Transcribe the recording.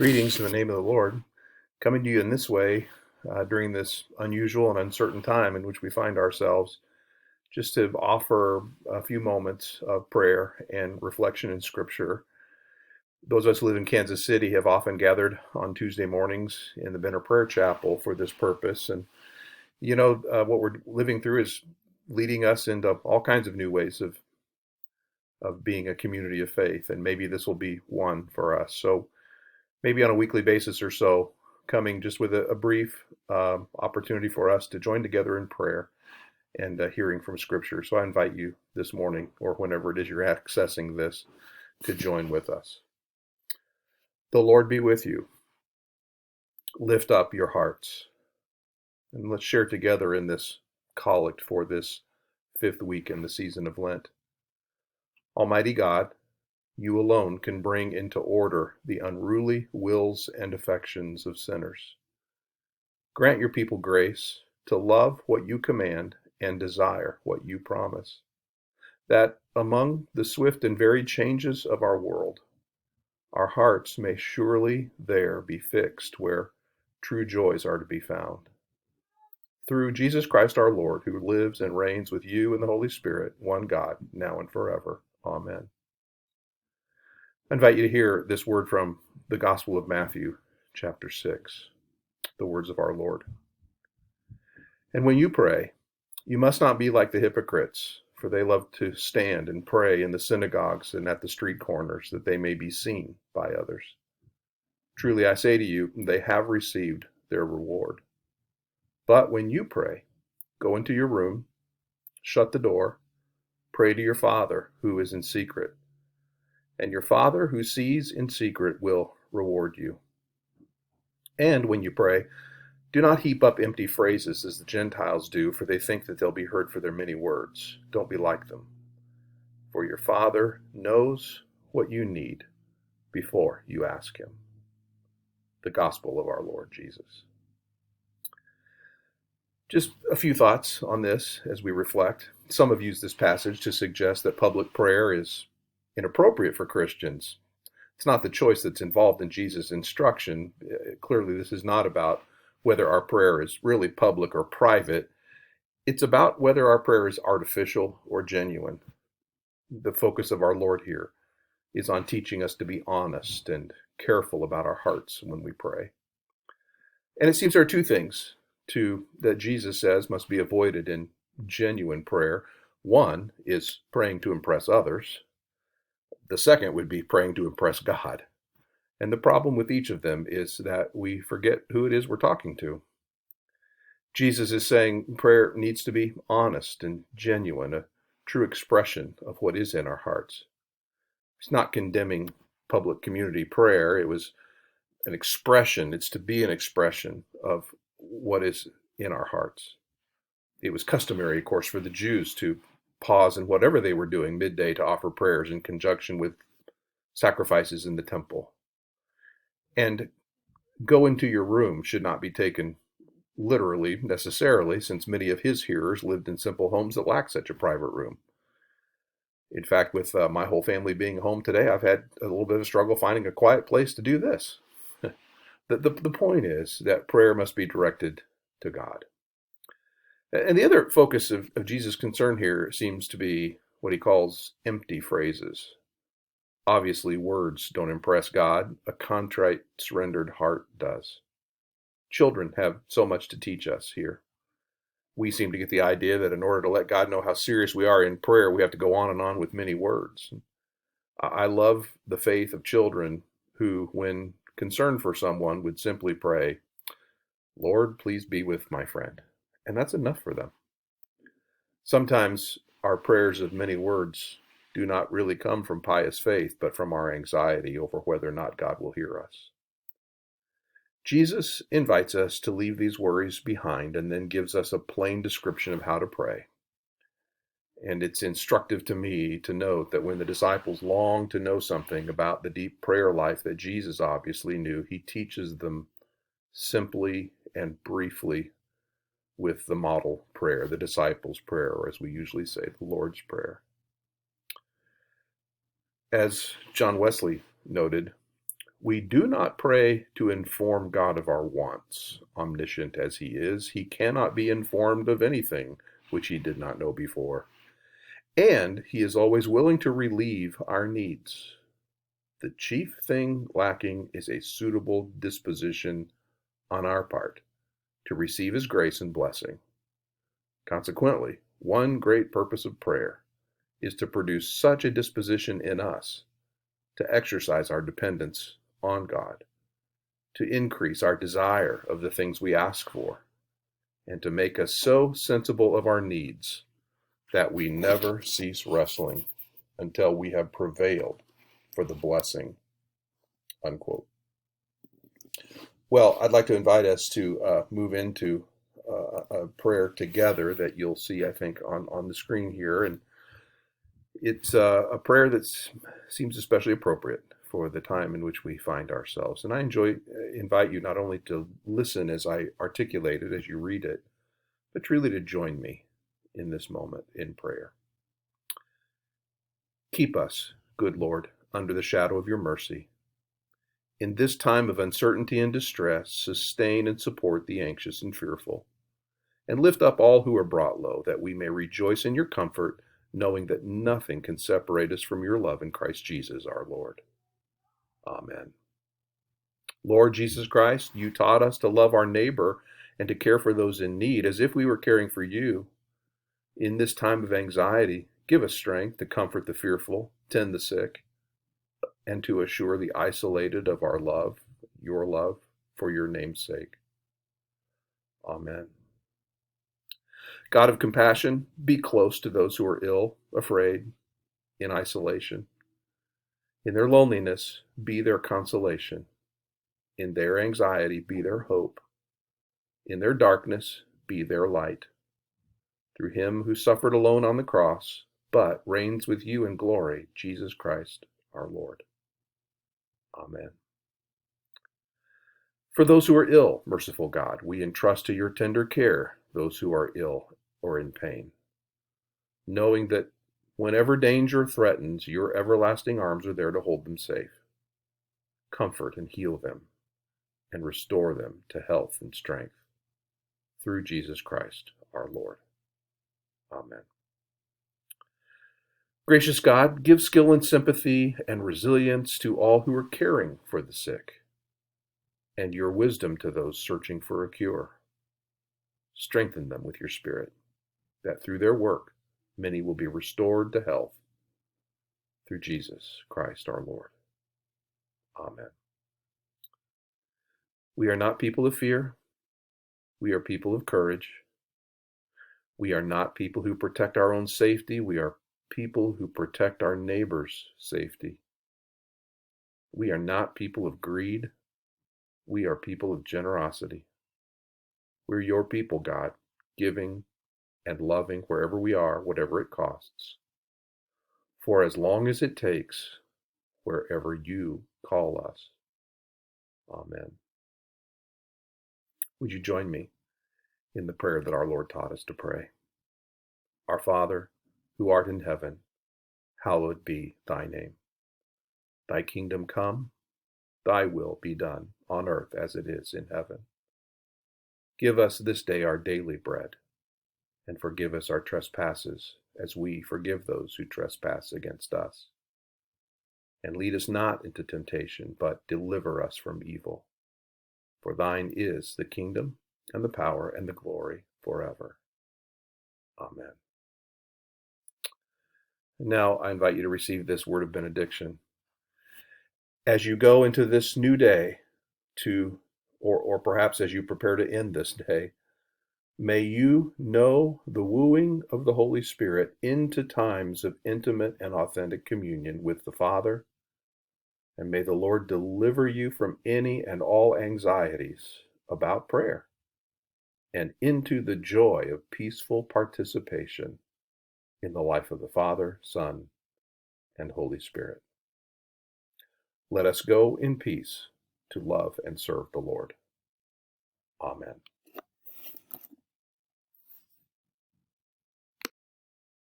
Greetings in the name of the Lord, coming to you in this way during this unusual and uncertain time in which we find ourselves, just to offer a few moments of prayer and reflection in Scripture. Those of us who live in Kansas City have often gathered on Tuesday mornings in the NTS Prayer Chapel for this purpose. And what we're living through is leading us into all kinds of new ways of being a community of faith. And maybe this will be one for us. So maybe on a weekly basis or so, coming just with a brief opportunity for us to join together in prayer and hearing from Scripture. So I invite you this morning, or whenever it is you're accessing this, to join with us. The Lord be with you. Lift up your hearts. And let's share together in this collect for this fifth week in the season of Lent. Almighty God, you alone can bring into order the unruly wills and affections of sinners. Grant your people grace to love what you command and desire what you promise, that among the swift and varied changes of our world, our hearts may surely there be fixed where true joys are to be found. Through Jesus Christ our Lord, who lives and reigns with you in the Holy Spirit, one God, now and forever. Amen. I invite you to hear this word from the Gospel of Matthew, chapter 6, the words of our Lord. And when you pray, you must not be like the hypocrites, for they love to stand and pray in the synagogues and at the street corners, that they may be seen by others. Truly I say to you, they have received their reward. But when you pray, go into your room, shut the door, pray to your Father who is in secret, and your Father who sees in secret will reward you. And when you pray, do not heap up empty phrases as the Gentiles do, for they think that they'll be heard for their many words. Don't be like them. For your Father knows what you need before you ask him. The Gospel of our Lord Jesus. Just a few thoughts on this as we reflect. Some have used this passage to suggest that public prayer is inappropriate for Christians. It's not the choice that's involved in Jesus' instruction. Clearly, this is not about whether our prayer is really public or private. It's about whether our prayer is artificial or genuine. The focus of our Lord here is on teaching us to be honest and careful about our hearts when we pray. And it seems there are two things that Jesus says must be avoided in genuine prayer. One is praying to impress others. The second would be praying to impress God. And the problem with each of them is that we forget who it is we're talking to. Jesus is saying prayer needs to be honest and genuine, a true expression of what is in our hearts. He's not condemning public community prayer. It was an expression. It's to be an expression of what is in our hearts. It was customary, of course, for the Jews to pause in whatever they were doing midday to offer prayers in conjunction with sacrifices in the temple. And go into your room should not be taken literally necessarily, since many of his hearers lived in simple homes that lacked such a private room. In fact, with my whole family being home today, I've had a little bit of a struggle finding a quiet place to do this. The point is that prayer must be directed to God. And the other focus of Jesus' concern here seems to be what he calls empty phrases. Obviously, words don't impress God. A contrite, surrendered heart does. Children have so much to teach us here. We seem to get the idea that in order to let God know how serious we are in prayer, we have to go on and on with many words. I love the faith of children who, when concerned for someone, would simply pray, "Lord, please be with my friend." And that's enough for them. Sometimes our prayers of many words do not really come from pious faith, but from our anxiety over whether or not God will hear us. Jesus invites us to leave these worries behind and then gives us a plain description of how to pray. And it's instructive to me to note that when the disciples long to know something about the deep prayer life that Jesus obviously knew, he teaches them simply and briefly with the model prayer, the disciples' prayer, or as we usually say, the Lord's Prayer. As John Wesley noted, We do not pray to inform God of our wants. Omniscient as he is, he cannot be informed of anything which he did not know before. And he is always willing to relieve our needs. The chief thing lacking is a suitable disposition on our part to receive his grace and blessing. Consequently, one great purpose of prayer is to produce such a disposition in us to exercise our dependence on God, to increase our desire of the things we ask for, and to make us so sensible of our needs that we never cease wrestling until we have prevailed for the blessing, unquote. Well, I'd like to invite us to move into a prayer together that you'll see, I think, on the screen here. And it's a prayer that seems especially appropriate for the time in which we find ourselves. And I invite you not only to listen as I articulate it, as you read it, but truly to join me in this moment in prayer. Keep us, good Lord, under the shadow of your mercy. In this time of uncertainty and distress, sustain and support the anxious and fearful, and lift up all who are brought low, that we may rejoice in your comfort, knowing that nothing can separate us from your love in Christ Jesus our Lord. Amen. Lord Jesus Christ, you taught us to love our neighbor and to care for those in need as if we were caring for you. In this time of anxiety, give us strength to comfort the fearful, tend the sick, and to assure the isolated of our love, your love, for your name's sake. Amen. God of compassion, be close to those who are ill, afraid, in isolation. In their loneliness, be their consolation. In their anxiety, be their hope. In their darkness, be their light. Through him who suffered alone on the cross, but reigns with you in glory, Jesus Christ our Lord. Amen. For those who are ill, merciful God, we entrust to your tender care those who are ill or in pain, knowing that whenever danger threatens, your everlasting arms are there to hold them safe. Comfort and heal them, and restore them to health and strength. Through Jesus Christ our Lord. Amen. Gracious God, give skill and sympathy and resilience to all who are caring for the sick, and your wisdom to those searching for a cure. Strengthen them with your Spirit, that through their work many will be restored to health. Through Jesus Christ our Lord. Amen. We are not people of fear. We are people of courage. We are not people who protect our own safety. We are people who protect our neighbor's safety. We are not people of greed. We are people of generosity. We're your people, God, giving and loving wherever we are, whatever it costs. For as long as it takes, wherever you call us. Amen. Would you join me in the prayer that our Lord taught us to pray? Our Father, who art in heaven, hallowed be thy name. Thy kingdom come, thy will be done on earth as it is in heaven. Give us this day our daily bread, and forgive us our trespasses as we forgive those who trespass against us. And lead us not into temptation, but deliver us from evil. For thine is the kingdom, and the power, and the glory forever. Amen. Now I invite you to receive this word of benediction. As you go into this new day, or perhaps as you prepare to end this day, may you know the wooing of the Holy Spirit into times of intimate and authentic communion with the Father, and may the Lord deliver you from any and all anxieties about prayer, and into the joy of peaceful participation in the life of the Father, Son, and Holy Spirit. Let us go in peace to love and serve the Lord. Amen.